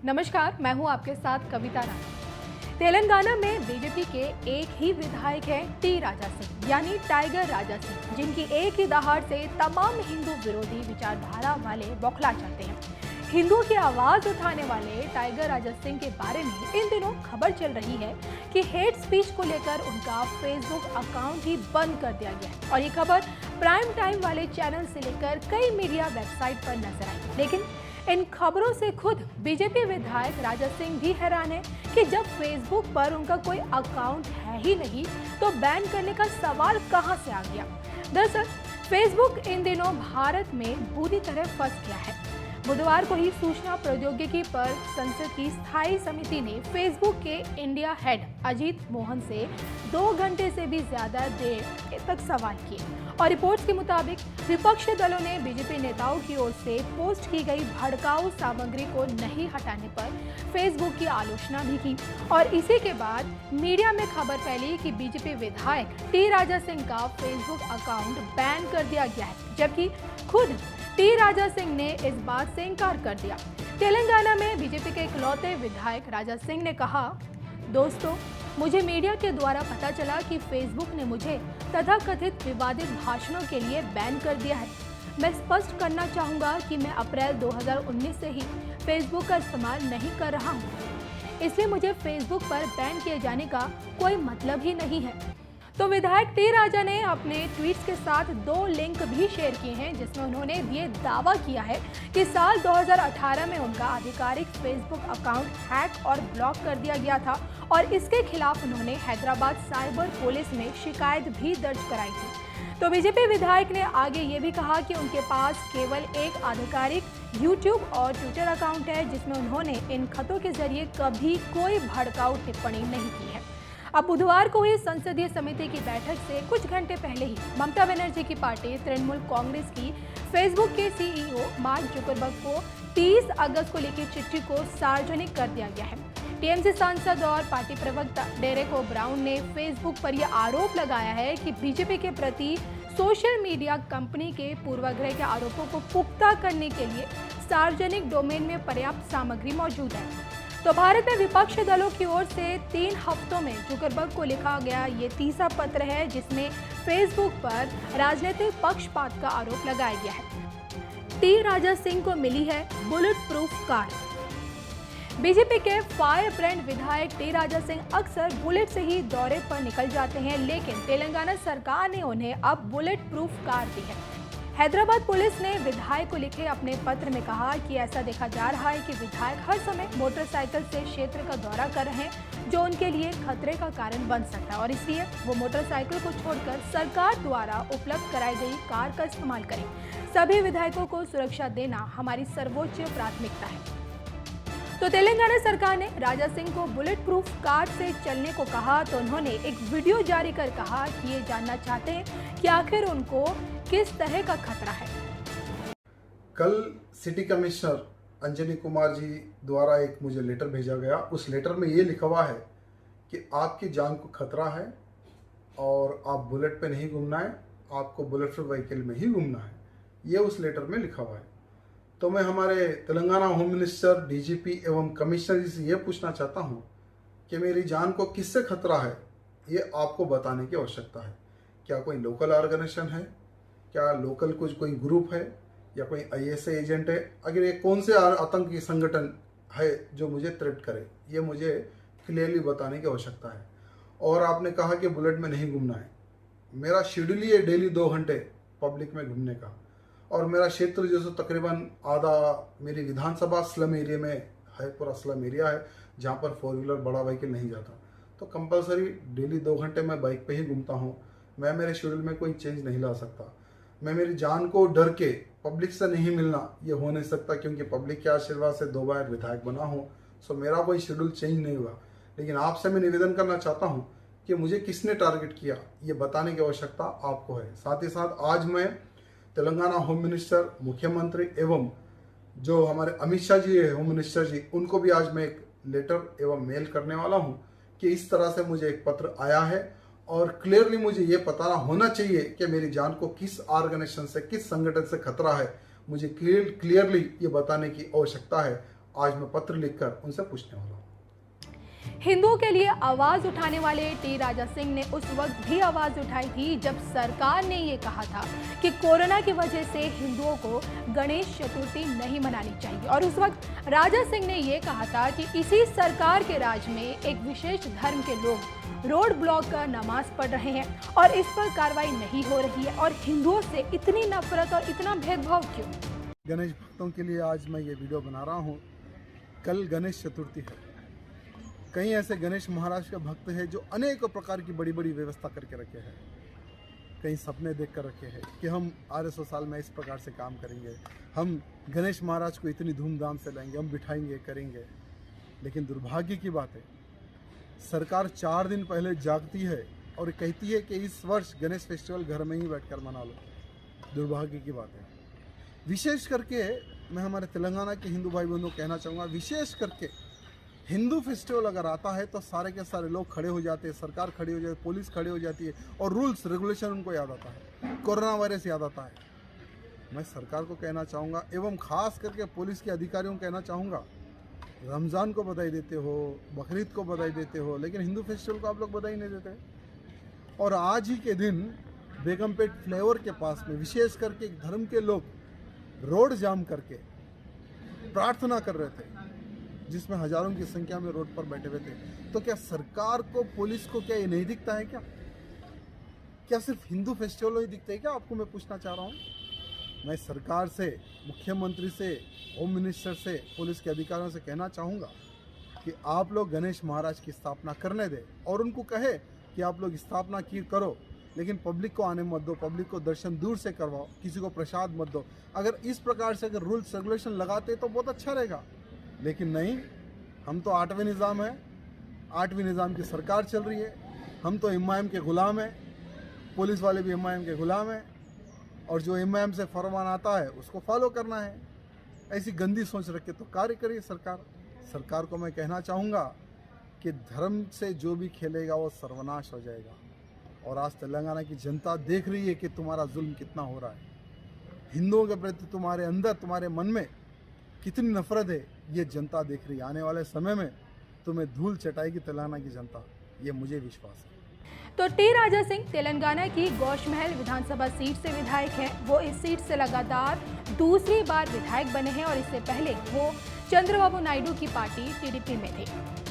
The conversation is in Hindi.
नमस्कार, मैं हूं आपके साथ कविता राणा। तेलंगाना में बीजेपी के एक ही विधायक हैं टी राजा सिंह यानी टाइगर राजा सिंह, जिनकी एक ही दहाड़ से तमाम हिंदू विरोधी विचारधारा वाले बौखला जाते हैं। हिंदुओं की आवाज उठाने वाले टाइगर राजा सिंह के बारे में इन दिनों खबर चल रही है कि हेट स्पीच को लेकर उनका फेसबुक अकाउंट ही बंद कर दिया गया है और ये खबर प्राइम टाइम वाले चैनल से लेकर कई मीडिया वेबसाइट पर नजर आई। लेकिन इन खबरों से खुद बीजेपी विधायक राजा सिंह भी हैरान है कि जब फेसबुक पर उनका कोई अकाउंट है ही नहीं तो बैन करने का सवाल कहां से आ गया। दरअसल फेसबुक इन दिनों भारत में बुरी तरह फंस गया है। बुधवार को ही सूचना प्रौद्योगिकी पर संसद की स्थायी समिति ने फेसबुक के इंडिया हेड अजीत मोहन से 2 घंटे से भी ज्यादा देर तक सवाल किए और रिपोर्ट्स के मुताबिक विपक्षी दलों ने बीजेपी नेताओं की ओर से पोस्ट की गई भड़काऊ सामग्री को नहीं हटाने पर फेसबुक की आलोचना भी की और इसी के बाद मीडिया में खबर फैली कि बीजेपी विधायक टी राजा सिंह का फेसबुक अकाउंट बैन कर दिया गया है, जबकि खुद टी राजा सिंह ने इस बात से इनकार कर दिया। तेलंगाना में बीजेपी के इकलौते विधायक राजा सिंह ने कहा, दोस्तों, मुझे मीडिया के द्वारा पता चला कि फेसबुक ने मुझे तथाकथित विवादित भाषणों के लिए बैन कर दिया है। मैं स्पष्ट करना चाहूंगा कि मैं अप्रैल 2019 से ही फेसबुक का इस्तेमाल नहीं कर रहा हूं, इसलिए मुझे फेसबुक पर बैन किए जाने का कोई मतलब ही नहीं है। तो विधायक टी राजा ने अपने ट्वीट्स के साथ 2 लिंक भी शेयर किए हैं, जिसमें उन्होंने ये दावा किया है कि साल 2018 में उनका आधिकारिक फेसबुक अकाउंट हैक और ब्लॉक कर दिया गया था और इसके खिलाफ उन्होंने हैदराबाद साइबर पुलिस में शिकायत भी दर्ज कराई थी। तो बीजेपी विधायक ने आगे ये भी कहा कि उनके पास केवल एक आधिकारिक यूट्यूब और ट्विटर अकाउंट है, जिसमें उन्होंने इन खतों के जरिए कभी कोई भड़काऊ टिप्पणी नहीं की है। अब बुधवार को हुई संसदीय समिति की बैठक से कुछ घंटे पहले ही ममता बनर्जी की पार्टी तृणमूल कांग्रेस की फेसबुक के सीईओ मार्क जुकरबर्ग को 30 अगस्त को लिखी चिट्ठी को सार्वजनिक कर दिया गया है। टीएमसी सांसद और पार्टी प्रवक्ता डेरेक ओब्राउन ने फेसबुक पर यह आरोप लगाया है कि बीजेपी के प्रति सोशल मीडिया कंपनी के पूर्वाग्रह के आरोपों को पुख्ता करने के लिए सार्वजनिक डोमेन में पर्याप्त सामग्री मौजूद है। तो भारत में विपक्षी दलों की ओर से 3 हफ्तों में जुकरबर्ग को लिखा गया ये तीसरा पत्र है, जिसमें फेसबुक पर राजनीतिक पक्षपात का आरोप लगाया गया है। टी राजा सिंह को मिली है बुलेट प्रूफ कार। बीजेपी के फायर ब्रांड विधायक टी राजा सिंह अक्सर बुलेट से ही दौरे पर निकल जाते हैं, लेकिन तेलंगाना सरकार ने उन्हें अब बुलेट प्रूफ कार दी है। हैदराबाद पुलिस ने विधायक को लिखे अपने पत्र में कहा कि ऐसा देखा जा रहा है कि विधायक हर समय मोटरसाइकिल से क्षेत्र का दौरा कर रहे हैं, जो उनके लिए खतरे का कारण बन सकता है और इसलिए वो मोटरसाइकिल को छोड़कर सरकार द्वारा उपलब्ध कराई गई कार का इस्तेमाल करें। सभी विधायकों को सुरक्षा देना हमारी सर्वोच्च प्राथमिकता है। तो तेलंगाना सरकार ने राजा सिंह को बुलेट प्रूफ कार से चलने को कहा तो उन्होंने एक वीडियो जारी कर कहा कि ये जानना चाहते हैं कि आखिर उनको किस तरह का खतरा है। कल सिटी कमिश्नर अंजनी कुमार जी द्वारा एक मुझे लेटर भेजा गया। उस लेटर में ये लिखा हुआ है कि आपकी जान को खतरा है और आप बुलेट पे नहीं घूमना है, आपको बुलेट प्रूफ व्हीकल में ही घूमना है। ये उस लेटर में लिखा हुआ है। तो मैं हमारे तेलंगाना होम मिनिस्टर, डीजीपी एवं कमिश्नर जी से ये पूछना चाहता हूँ कि मेरी जान को किससे खतरा है, ये आपको बताने की आवश्यकता है। क्या कोई लोकल ऑर्गेनाइजेशन है, क्या लोकल कोई ग्रुप है या कोई आईएसआई एजेंट है? अगर ये कौन से आतंकी संगठन है जो मुझे थ्रेट करे, ये मुझे क्लियरली बताने की आवश्यकता है। और आपने कहा कि बुलेट में नहीं घूमना है। मेरा शेड्यूल ही है डेली 2 घंटे पब्लिक में घूमने का और मेरा क्षेत्र जो सो तकरीबन आधा मेरी विधानसभा स्लम एरिया में है, पूरा स्लम एरिया है जहाँ पर 4 व्हीलर बड़ा व्हीकल नहीं जाता। तो कंपलसरी डेली 2 घंटे मैं बाइक पे ही घूमता हूँ। मैं मेरे शेड्यूल में कोई चेंज नहीं ला सकता। मैं मेरी जान को डर के पब्लिक से नहीं मिलना, ये हो नहीं सकता, क्योंकि पब्लिक के आशीर्वाद से 2 बार विधायक बना हूँ। सो मेरा कोई शेड्यूल चेंज नहीं हुआ। लेकिन आपसे मैं निवेदन करना चाहता हूँ कि मुझे किसने टारगेट किया, ये बताने की आवश्यकता आपको है। साथ ही साथ आज मैं तेलंगाना होम मिनिस्टर, मुख्यमंत्री एवं जो हमारे अमित शाह जी है होम मिनिस्टर जी, उनको भी आज मैं एक लेटर एवं मेल करने वाला हूं कि इस तरह से मुझे एक पत्र आया है और क्लियरली मुझे ये पता होना चाहिए कि मेरी जान को किस ऑर्गेनाइजेशन से, किस संगठन से खतरा है। मुझे क्लियरली ये बताने की आवश्यकता है आज मैं पत्र लिखकर उनसे पूछने वाला हूँ। हिंदुओं के लिए आवाज उठाने वाले टी राजा सिंह ने उस वक्त भी आवाज उठाई थी जब सरकार ने ये कहा था कि कोरोना की वजह से हिंदुओं को गणेश चतुर्थी नहीं मनानी चाहिए। और उस वक्त राजा सिंह ने ये कहा था कि इसी सरकार के राज में एक विशेष धर्म के लोग रोड ब्लॉक कर नमाज पढ़ रहे हैं और इस पर कार्रवाई नहीं हो रही है। और हिंदुओं से इतनी नफरत और इतना भेदभाव क्यों? गणेश भक्तों के लिए आज मैं ये वीडियो बना रहा हूँ। कल गणेश चतुर्थी है। कई ऐसे गणेश महाराज के भक्त हैं जो अनेक प्रकार की बड़ी बड़ी व्यवस्था करके रखे हैं। कई सपने देख कर रखे हैं कि हम 800 साल में इस प्रकार से काम करेंगे, हम गणेश महाराज को इतनी धूमधाम से लाएंगे, हम बिठाएंगे, करेंगे। लेकिन दुर्भाग्य की बात है, सरकार 4 दिन पहले जागती है और कहती है कि इस वर्ष गणेश फेस्टिवल घर में ही बैठकर मना लो। दुर्भाग्य की बात है। विशेष करके मैं हमारे तेलंगाना के हिंदू भाई बहनों को कहना चाहूँगा, विशेष करके हिंदू फेस्टिवल अगर आता है तो सारे के सारे लोग खड़े हो जाते हैं, सरकार खड़ी हो जाती है, पुलिस खड़ी हो जाती है और रूल्स रेगुलेशन उनको याद आता है, कोरोना वायरस याद आता है। मैं सरकार को कहना चाहूँगा एवं खास करके पुलिस के अधिकारियों को कहना चाहूँगा, रमज़ान को बधाई देते हो, बकरीद को बधाई देते हो, लेकिन हिंदू फेस्टिवल को आप लोग बधाई नहीं देते। और आज ही के दिन बेगमपेट फ्लाईओवर के पास में विशेष करके धर्म के लोग रोड जाम करके प्रार्थना कर रहे थे, जिसमें हजारों की संख्या में रोड पर बैठे हुए थे। तो क्या सरकार को, पुलिस को क्या ये नहीं दिखता है क्या सिर्फ हिंदू फेस्टिवल ही दिखते हैं क्या? आपको मैं पूछना चाह रहा हूँ। मैं सरकार से, मुख्यमंत्री से, होम मिनिस्टर से, पुलिस के अधिकारियों से कहना चाहूँगा कि आप लोग गणेश महाराज की स्थापना करने दें और उनको कहे कि आप लोग स्थापना की करो, लेकिन पब्लिक को आने मत दो, पब्लिक को दर्शन दूर से करवाओ, किसी को प्रसाद मत दो। अगर इस प्रकार से अगर रूल्स रेगुलेशन लगाते तो बहुत अच्छा रहेगा, लेकिन नहीं। हम तो 8वें निज़ाम है, 8वीं निज़ाम की सरकार चल रही है। हम तो इमाम के ग़ुलाम हैं, पुलिस वाले भी इमाम के ग़ुलाम हैं, और जो इमाम से फरमान आता है उसको फॉलो करना है। ऐसी गंदी सोच रख के तो कार्य करिए सरकार को मैं कहना चाहूँगा कि धर्म से जो भी खेलेगा वो सर्वनाश हो जाएगा। और आज तेलंगाना की जनता देख रही है कि तुम्हारा जुल्म कितना हो रहा है, हिंदुओं के प्रति तुम्हारे अंदर, तुम्हारे मन में कितनी नफरत है, ये जनता देख रही है। आने वाले समय में तुम्हें धूल चटाएगी तेलंगाना की जनता, ये मुझे विश्वास है। तो टी राजा सिंह तेलंगाना की गौशमहल विधानसभा सीट से विधायक हैं। वो इस सीट से लगातार दूसरी बार विधायक बने हैं और इससे पहले वो चंद्रबाबू नायडू की पार्टी टीडीपी में थे।